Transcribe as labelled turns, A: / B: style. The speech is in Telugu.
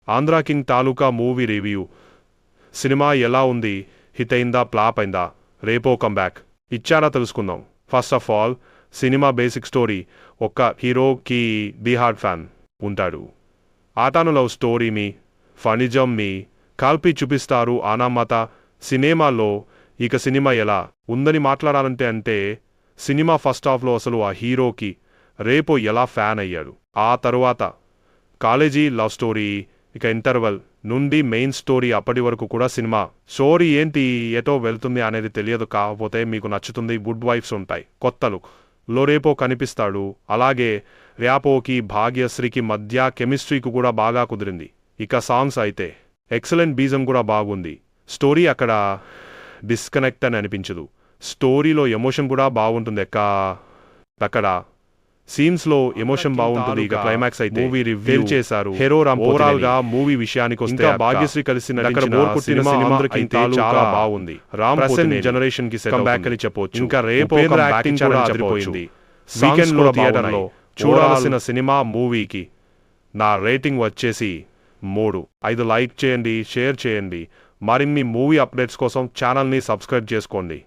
A: ఆంధ్రా కింగ్ తాలూకా మూవీ రివ్యూ. సినిమా ఎలా ఉంది? హిట్ అయిందా, ఫ్లాప్ అయిందా? రేపో కంబ్యాక్ ఇచ్చారా తెలుసుకుందాం. First of all cinema basic story. ఒక్క హీరోకి బీహార్డ్ ఫ్యాన్ ఉంటాడు. అతను లవ్ స్టోరీ మీ ఫనిజం మీ కాల్పి చూపిస్తారు అనామత సినిమాలో. ఇక సినిమా ఎలా ఉందని మాట్లాడాలంటే సినిమా ఫస్ట్ హాఫ్లో అసలు ఆ హీరోకి రేపో ఎలా ఫ్యాన్ అయ్యాడు. ఆ తరువాత కాలేజీ లవ్ స్టోరీ. ఇక ఇంటర్వెల్ నుండి మెయిన్ స్టోరీ. అప్పటి వరకు కూడా సినిమా స్టోరీ ఏంటి, ఎటో వెళ్తుంది అనేది తెలియదు. కాకపోతే మీకు నచ్చుతుంది. గుడ్ వైఫ్స్ ఉంటాయి. కొత్త లుక్ లో రేపో కనిపిస్తాడు. అలాగే ర్యాపోకి భాగ్యశ్రీకి మధ్య కెమిస్ట్రీకి కూడా బాగా కుదిరింది. ఇక సాంగ్స్ అయితే ఎక్సలెంట్, బీజం కూడా బాగుంది. స్టోరీ అక్కడ డిస్కనెక్ట్ అని అనిపించదు. స్టోరీలో ఎమోషన్ కూడా బాగుంటుంది. అక్కడ సీన్స్ లో ఎమోషన్ బాగుంటుంది. ఇక క్లైమాక్స్ అయితే మూవీ రివ్యూ చేశారు హీరో రామ్. ఓవరాల్ గా మూవీ విషయానికి వస్తే భాగ్యశ్రీ కలిసి సినిమా చాలా బాగుంది. రామ్ ప్రెసెంట్ జనరేషన్ కి కంబ్యాక్ అని చెప్పొచ్చు. ఇంకా రేపో యాక్టింగ్ కూడా అదిరిపోయింది. వీకెండ్ లో థియేటర్ లో చూడాల్సిన సినిమా. మూవీకి నా రేటింగ్ వచ్చేసి 3/5. లైక్ చేయండి, షేర్ చేయండి. మరిన్ని మూవీ అప్డేట్స్ కోసం ఛానల్ని సబ్స్క్రైబ్ చేసుకోండి.